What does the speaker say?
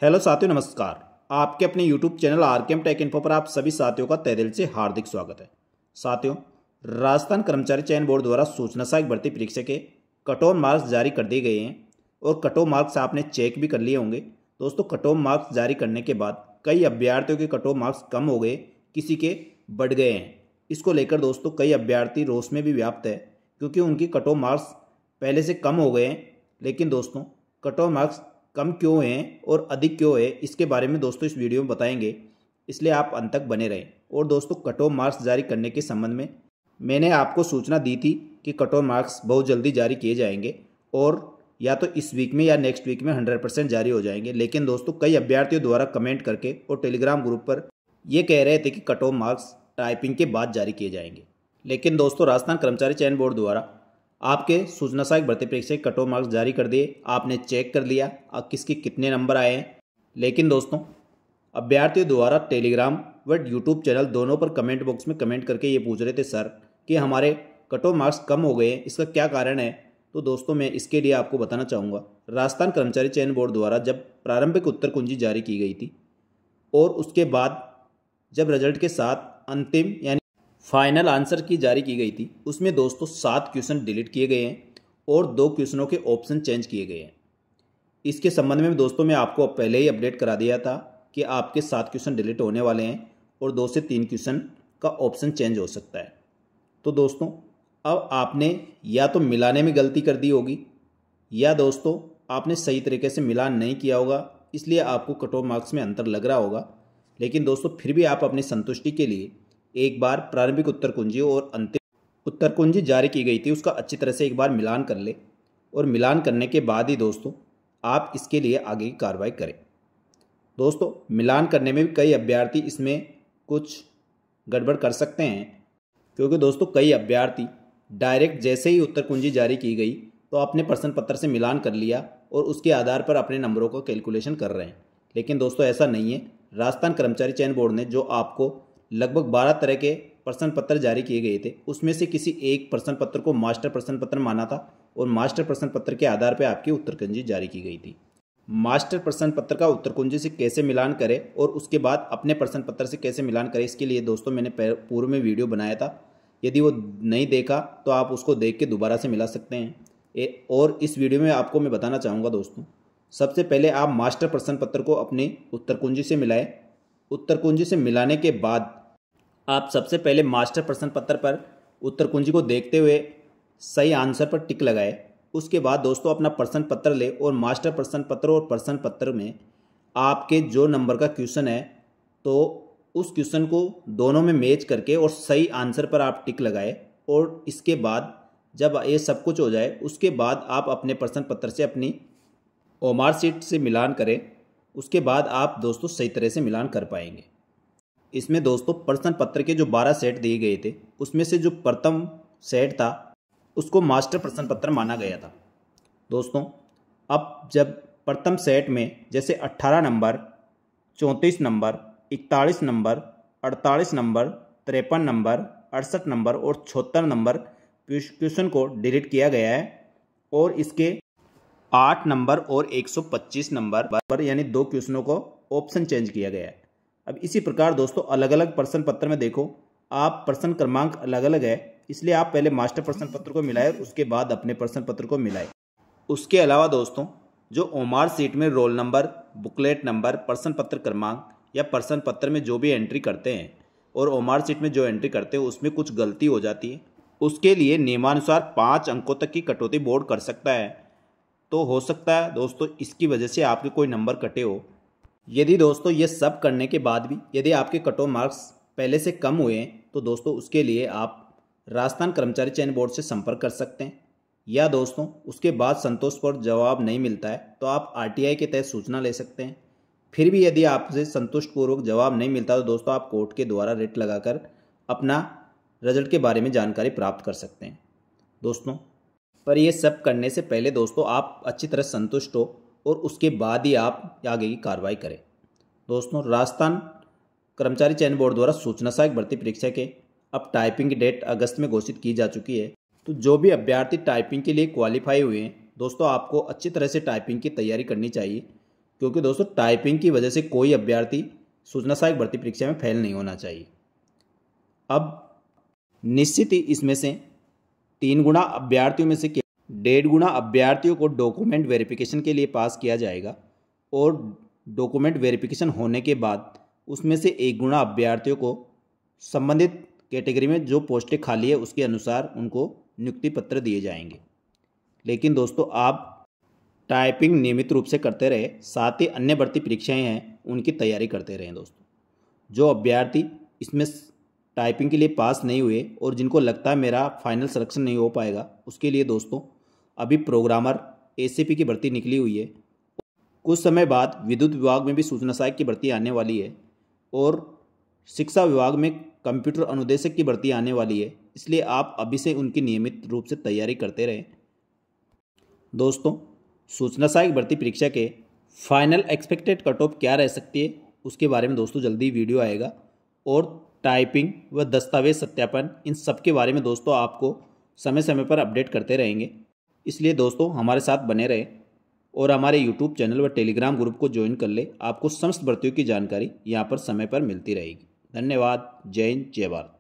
Hello साथियों, नमस्कार। आपके अपने YouTube channel RKM take info पर आप सभी साथियों का तहे दिल से हार्दिक स्वागत है। साथियों, राजस्थान कर्मचारी चयन बोर्ड द्वारा सूचना सहायक भर्ती परीक्षा के कट ऑफ मार्क्स जारी कर दिए गए हैं और कट ऑफ मार्क्स आपने चेक भी कर लिए होंगे। दोस्तों, कट ऑफ मार्क्स जारी करने के बाद कई अभ्यर्थियों के कट ऑफ मार्क्स कम हो गए, किसी के बढ़ गए हैं। इसको लेकर दोस्तों कई अभ्यर्थी रोष में भी व्याप्त है, क्योंकि उनकी कट ऑफ मार्क्स पहले से कम हो गए हैं। लेकिन दोस्तों, कट ऑफ मार्क्स कम क्यों हैं और अधिक क्यों है, इसके बारे में दोस्तों इस वीडियो में बताएंगे, इसलिए आप अंत तक बने रहें। और दोस्तों, कट ऑफ मार्क्स जारी करने के संबंध में मैंने आपको सूचना दी थी कि कट ऑफ मार्क्स बहुत जल्दी जारी किए जाएंगे और या तो इस वीक में या नेक्स्ट वीक में 100% जारी हो जाएंगे। लेकिन दोस्तों, कई अभ्यर्थियों द्वारा कमेंट करके और टेलीग्राम ग्रुप पर ये कह रहे थे कि कट ऑफ मार्क्स टाइपिंग के बाद जारी किए जाएंगे। लेकिन दोस्तों, राजस्थान कर्मचारी चयन बोर्ड द्वारा आपके सूचना सहायक भर्ती परीक्षा के कट ऑफ मार्क्स जारी कर दिए। आपने चेक कर लिया किसके कितने नंबर आए हैं। लेकिन दोस्तों, अभ्यर्थियों द्वारा टेलीग्राम व यूट्यूब चैनल दोनों पर कमेंट बॉक्स में कमेंट करके ये पूछ रहे थे, सर कि हमारे कट ऑफ मार्क्स कम हो गए हैं, इसका क्या कारण है। तो दोस्तों, मैं इसके लिए आपको बताना चाहूँगा, राजस्थान कर्मचारी चयन बोर्ड द्वारा जब प्रारंभिक उत्तर कुंजी जारी की गई थी और उसके बाद जब रिजल्ट के साथ अंतिम यानी फाइनल आंसर की जारी की गई थी, उसमें दोस्तों 7 क्वेश्चन डिलीट किए गए हैं और 2 क्वेश्चनों के ऑप्शन चेंज किए गए हैं। इसके संबंध में दोस्तों मैं आपको पहले ही अपडेट करा दिया था कि आपके 7 क्वेश्चन डिलीट होने वाले हैं और 2 से 3 क्वेश्चन का ऑप्शन चेंज हो सकता है। तो दोस्तों, अब आपने या तो मिलाने में गलती कर दी होगी या दोस्तों आपने सही तरीके से मिलान नहीं किया होगा, इसलिए आपको कट ऑफ मार्क्स में अंतर लग रहा होगा। लेकिन दोस्तों, फिर भी आप अपनी संतुष्टि के लिए एक बार प्रारंभिक उत्तर कुंजी और अंतिम उत्तर कुंजी जारी की गई थी उसका अच्छी तरह से एक बार मिलान कर ले और मिलान करने के बाद ही दोस्तों आप इसके लिए आगे की कार्रवाई करें। दोस्तों, मिलान करने में भी कई अभ्यर्थी इसमें कुछ गड़बड़ कर सकते हैं, क्योंकि दोस्तों कई अभ्यर्थी डायरेक्ट जैसे ही उत्तर कुंजी जारी की गई तो अपने प्रश्न पत्र से मिलान कर लिया और उसके आधार पर अपने नंबरों का कैलकुलेशन कर रहे हैं। लेकिन दोस्तों, ऐसा नहीं है। राजस्थान कर्मचारी चयन बोर्ड ने जो आपको लगभग 12 तरह के प्रश्न पत्र जारी किए गए थे, उसमें से किसी एक प्रश्न पत्र को मास्टर प्रश्न पत्र माना था और मास्टर प्रश्न पत्र के आधार पर आपकी उत्तर कुंजी जारी की गई थी। मास्टर प्रश्न पत्र का उत्तर कुंजी से कैसे मिलान करें और उसके बाद अपने प्रश्न पत्र से कैसे मिलान करें, इसके लिए दोस्तों मैंने पूर्व में वीडियो बनाया था। यदि वो नहीं देखा तो आप उसको देख के दोबारा से मिला सकते हैं। और इस वीडियो में आपको मैं बताना चाहूँगा दोस्तों, सबसे पहले आप मास्टर प्रश्न पत्र को अपनी उत्तर कुंजी से मिलाएं। उत्तर कुंजी से मिलाने के बाद आप सबसे पहले मास्टर प्रश्न पत्र पर उत्तर कुंजी को देखते हुए सही आंसर पर टिक लगाए। उसके बाद दोस्तों अपना प्रश्न पत्र ले और मास्टर प्रश्न पत्र और प्रश्न पत्र में आपके जो नंबर का क्वेश्चन है तो उस क्वेश्चन को दोनों में मैच करके और सही आंसर पर आप टिक लगाए। और इसके बाद जब ये सब कुछ हो जाए, उसके बाद आप अपने प्रश्न पत्र से अपनी ओमार सीट से मिलान करें। उसके बाद आप दोस्तों सही तरह से मिलान कर पाएंगे। इसमें दोस्तों प्रश्न पत्र के जो 12 सेट दिए गए थे, उसमें से जो प्रथम सेट था उसको मास्टर प्रश्न पत्र माना गया था। दोस्तों, अब जब प्रथम सेट में जैसे 18 number, 34 number, 41 number, 48 number, 53 number, 68 number और 76 नंबर क्वेश्चन को डिलीट किया गया है और इसके 8 नंबर और 125 नंबर यानी 2 क्वेश्चनों को ऑप्शन चेंज किया गया है। अब इसी प्रकार दोस्तों अलग अलग प्रश्न पत्र में देखो, आप प्रश्न क्रमांक अलग अलग है, इसलिए आप पहले मास्टर प्रश्न पत्र को मिलाएं और उसके बाद अपने प्रश्न पत्र को मिलाएं। उसके अलावा दोस्तों जो ओमार सीट में रोल नंबर, बुकलेट नंबर, प्रश्न पत्र क्रमांक या प्रश्न पत्र में जो भी एंट्री करते हैं और ओमार सीट में जो एंट्री करते हैं उसमें कुछ गलती हो जाती है, उसके लिए नियमानुसार 5 अंकों तक की कटौती बोर्ड कर सकता है। तो हो सकता है दोस्तों इसकी वजह से आपके कोई नंबर कटे हो। यदि दोस्तों ये सब करने के बाद भी यदि आपके कट ऑफ मार्क्स पहले से कम हुए हैं तो दोस्तों उसके लिए आप राजस्थान कर्मचारी चयन बोर्ड से संपर्क कर सकते हैं, या दोस्तों उसके बाद संतोषपूर्ण जवाब नहीं मिलता है तो आप आरटीआई के तहत सूचना ले सकते हैं। फिर भी यदि आपसे संतुष्टपूर्वक जवाब नहीं मिलता तो दोस्तों आप कोर्ट के द्वारा रिट लगाकर अपना रिजल्ट के बारे में जानकारी प्राप्त कर सकते हैं। दोस्तों, पर ये सब करने से पहले दोस्तों आप अच्छी तरह संतुष्ट हो और उसके बाद ही आप आगे की कार्रवाई करें। दोस्तों, राजस्थान कर्मचारी चयन बोर्ड द्वारा सूचना सहायक भर्ती परीक्षा के अब टाइपिंग की डेट अगस्त में घोषित की जा चुकी है। तो जो भी अभ्यर्थी टाइपिंग के लिए क्वालिफाई हुए हैं दोस्तों, आपको अच्छी तरह से टाइपिंग की तैयारी करनी चाहिए क्योंकि दोस्तों टाइपिंग की वजह से कोई अभ्यर्थी सूचना सहायक भर्ती परीक्षा में फेल नहीं होना चाहिए। अब निश्चित ही इसमें से 3 गुना अभ्यर्थियों में से 1.5 गुना अभ्यर्थियों को डॉक्यूमेंट वेरिफिकेशन के लिए पास किया जाएगा और डॉक्यूमेंट वेरिफिकेशन होने के बाद उसमें से 1 गुना अभ्यर्थियों को संबंधित कैटेगरी में जो पोस्टें खाली है उसके अनुसार उनको नियुक्ति पत्र दिए जाएंगे। लेकिन दोस्तों आप टाइपिंग नियमित रूप से करते रहे, साथ ही अन्य भर्ती परीक्षाएं हैं उनकी तैयारी करते रहें। दोस्तों जो अभ्यर्थी इसमें टाइपिंग के लिए पास नहीं हुए और जिनको लगता है मेरा फाइनल सिलेक्शन नहीं हो पाएगा, उसके लिए दोस्तों अभी प्रोग्रामर एसीपी की भर्ती निकली हुई है। कुछ समय बाद विद्युत विभाग में भी सूचना सहायक की भर्ती आने वाली है और शिक्षा विभाग में कंप्यूटर अनुदेशक की भर्ती आने वाली है। इसलिए आप अभी से उनकी नियमित रूप से तैयारी करते रहें। दोस्तों सूचना सहायक भर्ती परीक्षा के फाइनल एक्सपेक्टेड कट ऑफ क्या रह सकती है उसके बारे में दोस्तों जल्दी वीडियो आएगा और टाइपिंग व दस्तावेज सत्यापन इन सब के बारे में दोस्तों आपको समय समय पर अपडेट करते रहेंगे। इसलिए दोस्तों हमारे साथ बने रहे और हमारे यूट्यूब चैनल व टेलीग्राम ग्रुप को ज्वाइन कर ले। आपको समस्त भर्तियों की जानकारी यहाँ पर समय पर मिलती रहेगी। धन्यवाद। जय हिंद, जय भारत।